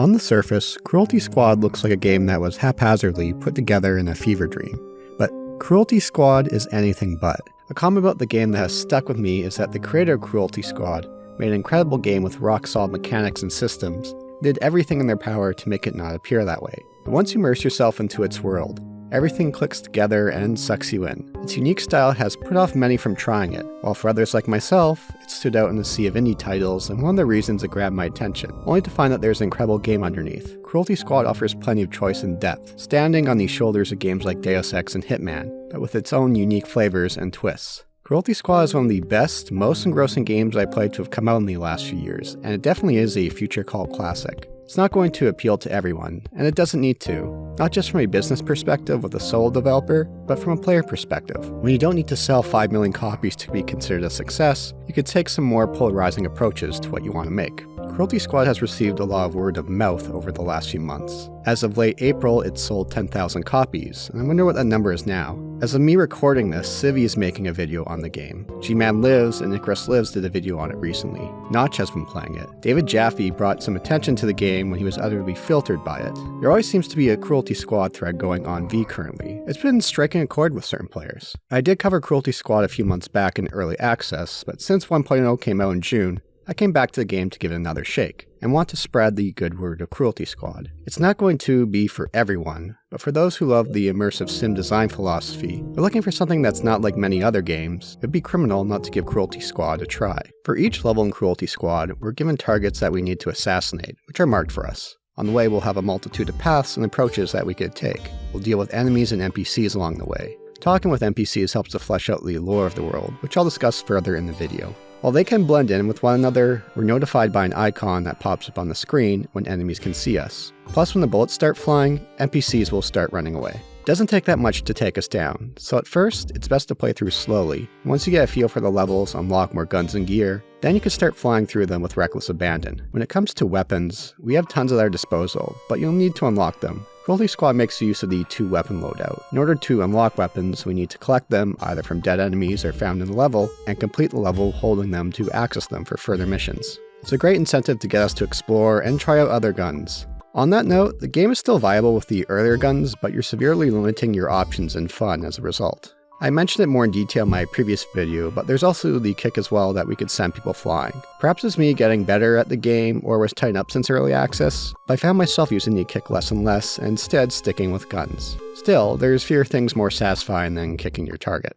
On the surface, Cruelty Squad looks like a game that was haphazardly put together in a fever dream. But Cruelty Squad is anything but. A comment about the game that has stuck with me is that the creator of Cruelty Squad made an incredible game with rock-solid mechanics and systems, did everything in their power to make it not appear that way. But once you immerse yourself into its world, everything clicks together and sucks you in. Its unique style has put off many from trying it, while for others like myself, it stood out in the sea of indie titles and one of the reasons it grabbed my attention, only to find that there's an incredible game underneath. Cruelty Squad offers plenty of choice and depth, standing on the shoulders of games like Deus Ex and Hitman, but with its own unique flavors and twists. Cruelty Squad is one of the best, most engrossing games I played to have come out in the last few years, and it definitely is a future cult classic. It's not going to appeal to everyone, and it doesn't need to. Not just from a business perspective with a solo developer, but from a player perspective. When you don't need to sell 5 million copies to be considered a success, you could take some more polarizing approaches to what you want to make. Cruelty Squad has received a lot of word of mouth over the last few months. As of late April, it sold 10,000 copies, and I wonder what that number is now. As of me recording this, Civi is making a video on the game. G-Man Lives and Icarus Lives did a video on it recently. Notch has been playing it. David Jaffe brought some attention to the game when he was utterly filtered by it. There always seems to be a Cruelty Squad thread going on V currently. It's been striking a chord with certain players. I did cover Cruelty Squad a few months back in early access, but since 1.0 came out in June, I came back to the game to give it another shake, and want to spread the good word of Cruelty Squad. It's not going to be for everyone, but for those who love the immersive sim design philosophy, or looking for something that's not like many other games, it'd be criminal not to give Cruelty Squad a try. For each level in Cruelty Squad, we're given targets that we need to assassinate, which are marked for us. On the way, we'll have a multitude of paths and approaches that we could take. We'll deal with enemies and NPCs along the way. Talking with NPCs helps to flesh out the lore of the world, which I'll discuss further in the video. While they can blend in with one another, we're notified by an icon that pops up on the screen when enemies can see us. Plus, when the bullets start flying, NPCs will start running away. It doesn't take that much to take us down, so at first, it's best to play through slowly. Once you get a feel for the levels, unlock more guns and gear, then you can start flying through them with reckless abandon. When it comes to weapons, we have tons at our disposal, but you'll need to unlock them. Cruelty Squad makes use of the 2-weapon loadout. In order to unlock weapons, we need to collect them either from dead enemies or found in the level, and complete the level holding them to access them for further missions. It's a great incentive to get us to explore and try out other guns. On that note, the game is still viable with the earlier guns, but you're severely limiting your options and fun as a result. I mentioned it more in detail in my previous video, but there's also the kick as well that we could send people flying. Perhaps it's me getting better at the game or was tightened up since early access, but I found myself using the kick less and less and instead sticking with guns. Still, there's fewer things more satisfying than kicking your target.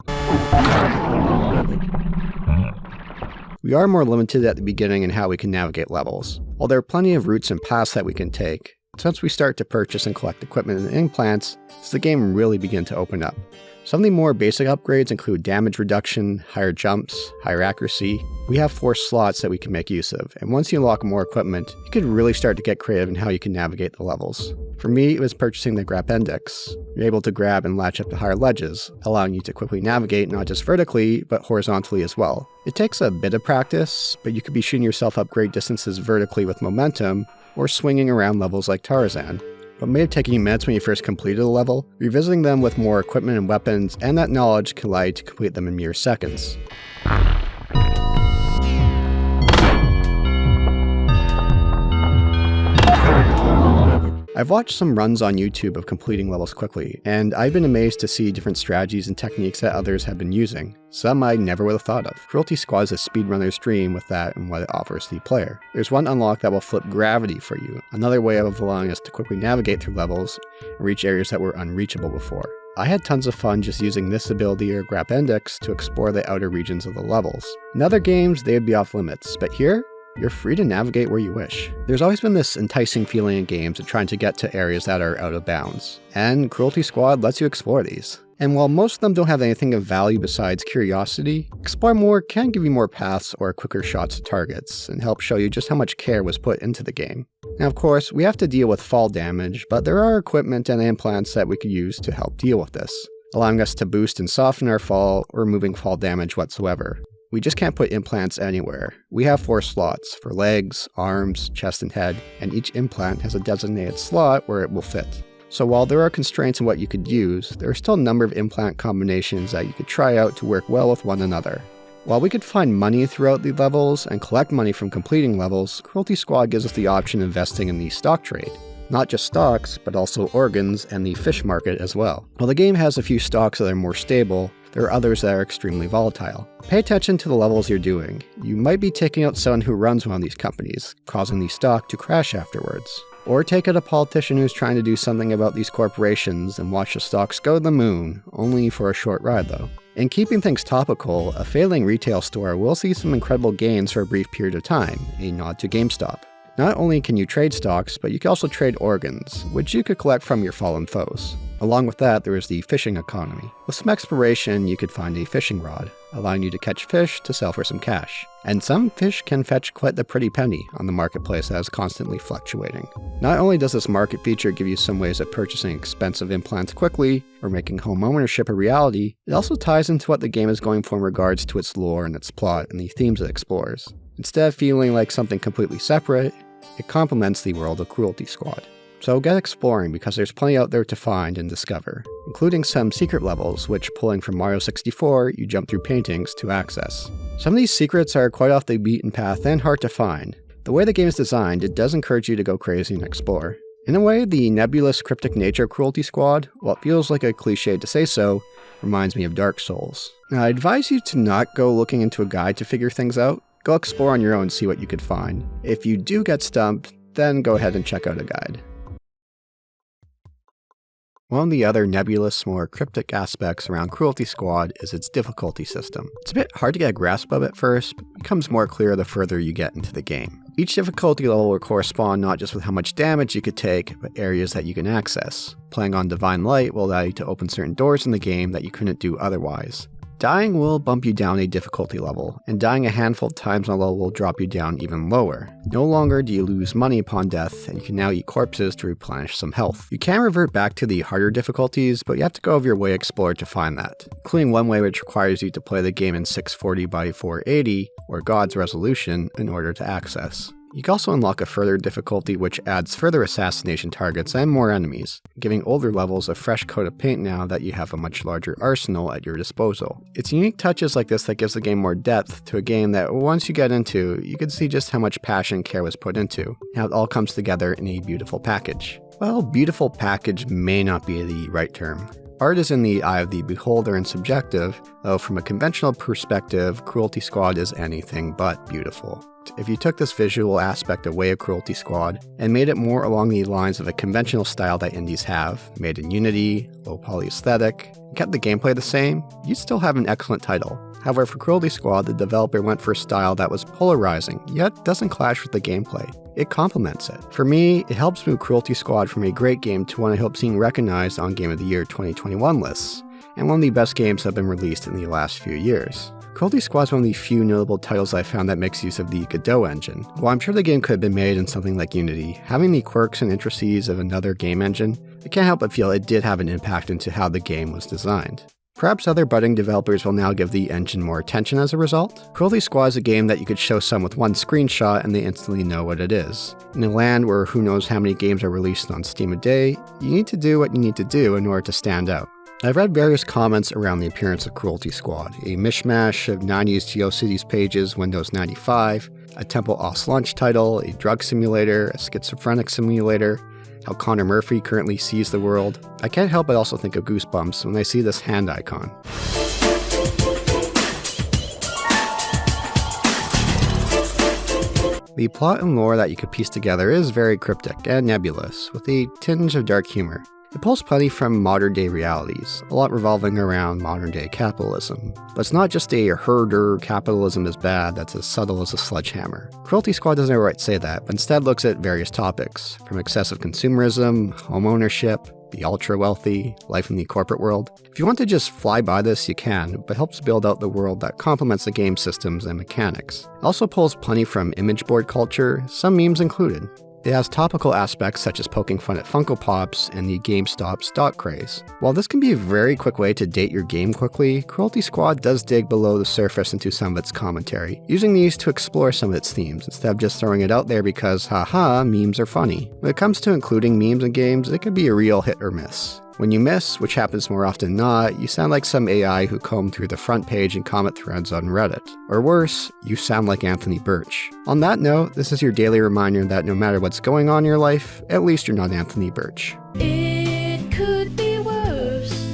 We are more limited at the beginning in how we can navigate levels. While there are plenty of routes and paths that we can take, once we start to purchase and collect equipment and implants, does the game really begin to open up. Some of the more basic upgrades include damage reduction, higher jumps, higher accuracy. We have 4 slots that we can make use of, and once you unlock more equipment, you could really start to get creative in how you can navigate the levels. For me, it was purchasing the grab index. You're able to grab and latch up to higher ledges, allowing you to quickly navigate not just vertically, but horizontally as well. It takes a bit of practice, but you could be shooting yourself up great distances vertically with momentum, or swinging around levels like Tarzan. What may have taken you minutes when you first completed a level, revisiting them with more equipment and weapons and that knowledge can allow you to complete them in mere seconds. I've watched some runs on YouTube of completing levels quickly, and I've been amazed to see different strategies and techniques that others have been using. Some I never would have thought of. Cruelty Squad is a speedrunner's dream with that and what it offers the player. There's one unlock that will flip gravity for you, another way of allowing us to quickly navigate through levels and reach areas that were unreachable before. I had tons of fun just using this ability or grab index to explore the outer regions of the levels. In other games, they would be off limits, but here, you're free to navigate where you wish. There's always been this enticing feeling in games of trying to get to areas that are out of bounds, and Cruelty Squad lets you explore these. And while most of them don't have anything of value besides curiosity, Explore More can give you more paths or quicker shots at targets, and help show you just how much care was put into the game. Now of course, we have to deal with fall damage, but there are equipment and implants that we could use to help deal with this, allowing us to boost and soften our fall or removing fall damage whatsoever. We just can't put implants anywhere. We have 4 slots for legs, arms, chest, and head, and each implant has a designated slot where it will fit. So while there are constraints in what you could use, there are still a number of implant combinations that you could try out to work well with one another. While we could find money throughout the levels and collect money from completing levels, Cruelty Squad gives us the option of investing in the stock trade. Not just stocks, but also organs and the fish market as well. While the game has a few stocks that are more stable, there are others that are extremely volatile. Pay attention to the levels you're doing. You might be taking out someone who runs one of these companies, causing the stock to crash afterwards. Or take out a politician who's trying to do something about these corporations and watch the stocks go to the moon, only for a short ride though. In keeping things topical, a failing retail store will see some incredible gains for a brief period of time, a nod to GameStop. Not only can you trade stocks, but you can also trade organs, which you could collect from your fallen foes. Along with that, there is the fishing economy. With some exploration, you could find a fishing rod, allowing you to catch fish to sell for some cash. And some fish can fetch quite the pretty penny on the marketplace that is constantly fluctuating. Not only does this market feature give you some ways of purchasing expensive implants quickly, or making home ownership a reality, it also ties into what the game is going for in regards to its lore and its plot and the themes it explores. Instead of feeling like something completely separate, it complements the world of Cruelty Squad. So get exploring because there's plenty out there to find and discover, including some secret levels which, pulling from Mario 64, you jump through paintings to access. Some of these secrets are quite off the beaten path and hard to find. The way the game is designed, it does encourage you to go crazy and explore. In a way, the nebulous, cryptic nature of Cruelty Squad, while it feels like a cliche to say so, reminds me of Dark Souls. Now, I advise you to not go looking into a guide to figure things out. Go explore on your own and see what you could find. If you do get stumped, then go ahead and check out a guide. One of the other nebulous, more cryptic aspects around Cruelty Squad is its difficulty system. It's a bit hard to get a grasp of at first, but becomes more clear the further you get into the game. Each difficulty level will correspond not just with how much damage you could take, but areas that you can access. Playing on Divine Light will allow you to open certain doors in the game that you couldn't do otherwise. Dying will bump you down a difficulty level, and dying a handful of times on a level will drop you down even lower. No longer do you lose money upon death, and you can now eat corpses to replenish some health. You can revert back to the harder difficulties, but you have to go over your way explore to find that, including one way which requires you to play the game in 640 by 480, or God's resolution, in order to access. You can also unlock a further difficulty which adds further assassination targets and more enemies, giving older levels a fresh coat of paint now that you have a much larger arsenal at your disposal. It's unique touches like this that gives the game more depth to a game that once you get into, you can see just how much passion and care was put into, and how it all comes together in a beautiful package. Well, beautiful package may not be the right term. Art is in the eye of the beholder and subjective, though from a conventional perspective, Cruelty Squad is anything but beautiful. If you took this visual aspect away of Cruelty Squad and made it more along the lines of a conventional style that indies have, made in Unity, low poly aesthetic, and kept the gameplay the same, you'd still have an excellent title. However, for Cruelty Squad, the developer went for a style that was polarizing, yet doesn't clash with the gameplay. It complements it. For me, it helps move Cruelty Squad from a great game to one I hope seeing recognized on Game of the Year 2021 lists, and one of the best games that have been released in the last few years. Cruelty Squad is one of the few notable titles I found that makes use of the Godot engine. While I'm sure the game could have been made in something like Unity, having the quirks and intricacies of another game engine, I can't help but feel it did have an impact into how the game was designed. Perhaps other budding developers will now give the engine more attention as a result. Cruelty Squad is a game that you could show some with one screenshot and they instantly know what it is. In a land where who knows how many games are released on Steam a day, you need to do what you need to do in order to stand out. I've read various comments around the appearance of Cruelty Squad, a mishmash of 90s GeoCities pages, Windows 95, a Temple OS launch title, a drug simulator, a schizophrenic simulator, how Connor Murphy currently sees the world. I can't help but also think of Goosebumps when I see this hand icon. The plot and lore that you could piece together is very cryptic and nebulous, with a tinge of dark humor. It pulls plenty from modern-day realities, a lot revolving around modern-day capitalism. But it's not just a herder capitalism is bad that's as subtle as a sledgehammer. Cruelty Squad doesn't outright say that, but instead looks at various topics, from excessive consumerism, home ownership, the ultra-wealthy, life in the corporate world. If you want to just fly by this, you can, but helps build out the world that complements the game systems and mechanics. It also pulls plenty from image board culture, some memes included. It has topical aspects such as poking fun at Funko Pops and the GameStop stock craze. While this can be a very quick way to date your game quickly, Cruelty Squad does dig below the surface into some of its commentary, using these to explore some of its themes, instead of just throwing it out there because, haha, memes are funny. When it comes to including memes in games, it can be a real hit or miss. When you miss, which happens more often than not, you sound like some AI who combed through the front page and comment threads on Reddit. Or worse, you sound like Anthony Birch. On that note, this is your daily reminder that no matter what's going on in your life, at least you're not Anthony Birch. It could be worse,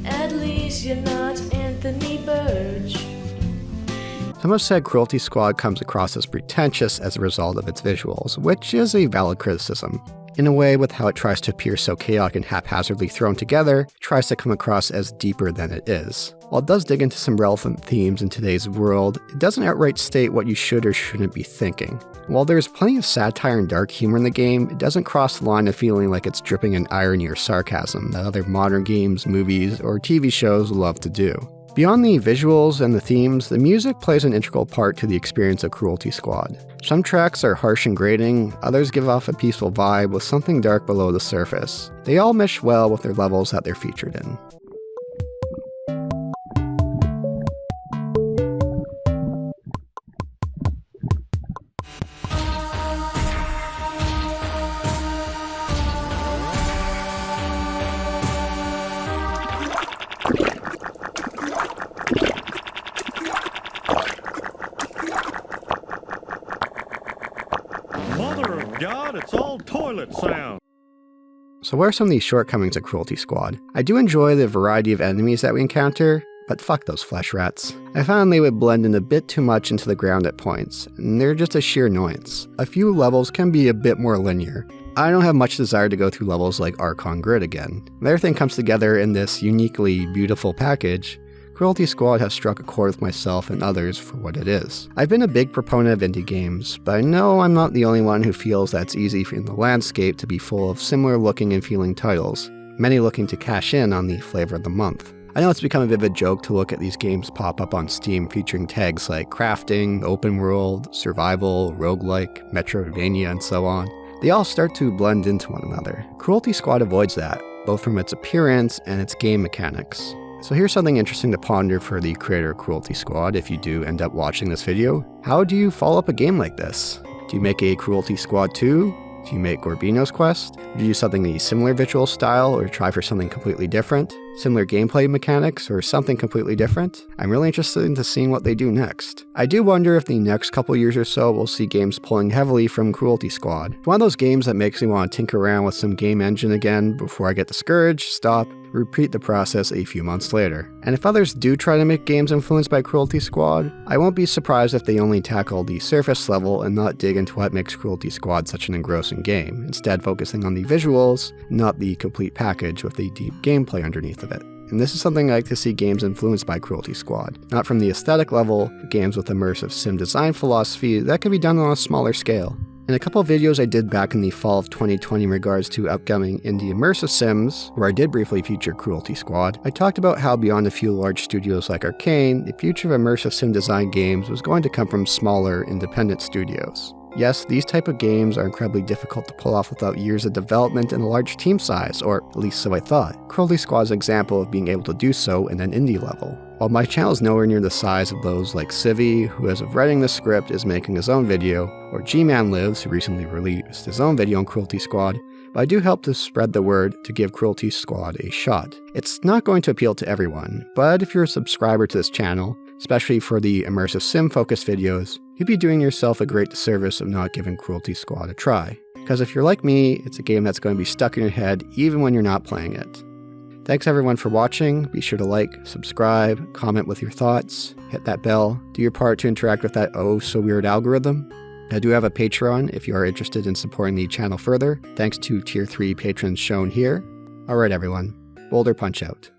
at least you're not Anthony Birch. Some have said Cruelty Squad comes across as pretentious as a result of its visuals, which is a valid criticism. In a way, with how it tries to appear so chaotic and haphazardly thrown together, it tries to come across as deeper than it is. While it does dig into some relevant themes in today's world, it doesn't outright state what you should or shouldn't be thinking. While there's plenty of satire and dark humor in the game, it doesn't cross the line of feeling like it's dripping in irony or sarcasm that other modern games, movies, or TV shows love to do. Beyond the visuals and the themes, the music plays an integral part to the experience of Cruelty Squad. Some tracks are harsh and grating, others give off a peaceful vibe with something dark below the surface. They all mesh well with their levels that they're featured in. Mother of God, it's all toilet sound. So what are some of these shortcomings of Cruelty Squad? I do enjoy the variety of enemies that we encounter, but fuck those flesh rats. I found they would blend in a bit too much into the ground at points, and they're just a sheer annoyance. A few levels can be a bit more linear. I don't have much desire to go through levels like Archon Grid again. When everything comes together in this uniquely beautiful package, Cruelty Squad has struck a chord with myself and others for what it is. I've been a big proponent of indie games, but I know I'm not the only one who feels that it's easy in the landscape to be full of similar looking and feeling titles, many looking to cash in on the flavor of the month. I know it's become a vivid joke to look at these games pop up on Steam featuring tags like crafting, open world, survival, roguelike, Metroidvania, and so on. They all start to blend into one another. Cruelty Squad avoids that, both from its appearance and its game mechanics. So here's something interesting to ponder for the creator of Cruelty Squad if you do end up watching this video. How do you follow up a game like this? Do you make a Cruelty Squad 2? Do you make Gorbino's Quest? Do you do something in a similar visual style or try for something completely different? Similar gameplay mechanics or something completely different? I'm really interested into seeing what they do next. I do wonder if the next couple years or so we'll see games pulling heavily from Cruelty Squad. It's one of those games that makes me want to tinker around with some game engine again before I get discouraged, stop, repeat the process a few months later. And if others do try to make games influenced by Cruelty Squad, I won't be surprised if they only tackle the surface level and not dig into what makes Cruelty Squad such an engrossing game, instead focusing on the visuals, not the complete package with the deep gameplay underneath of it. And this is something I like to see games influenced by Cruelty Squad. Not from the aesthetic level, but games with immersive sim design philosophy that can be done on a smaller scale. In a couple of videos I did back in the fall of 2020 in regards to upcoming indie immersive sims, where I did briefly feature Cruelty Squad, I talked about how beyond a few large studios like Arcane, the future of immersive sim design games was going to come from smaller, independent studios. Yes, these type of games are incredibly difficult to pull off without years of development and a large team size, or at least so I thought. Cruelty Squad is an example of being able to do so in an indie level. While my channel is nowhere near the size of those like Civi, who as of writing the script is making his own video, or G-Man Lives, who recently released his own video on Cruelty Squad, but I do help to spread the word to give Cruelty Squad a shot. It's not going to appeal to everyone, but if you're a subscriber to this channel, especially for the immersive sim-focused videos, you'd be doing yourself a great disservice of not giving Cruelty Squad a try. Because if you're like me, it's a game that's going to be stuck in your head even when you're not playing it. Thanks everyone for watching. Be sure to like, subscribe, comment with your thoughts, hit that bell, do your part to interact with that oh so weird algorithm. I do have a Patreon if you are interested in supporting the channel further, thanks to tier 3 patrons shown here. Alright everyone, Boulder Punch out.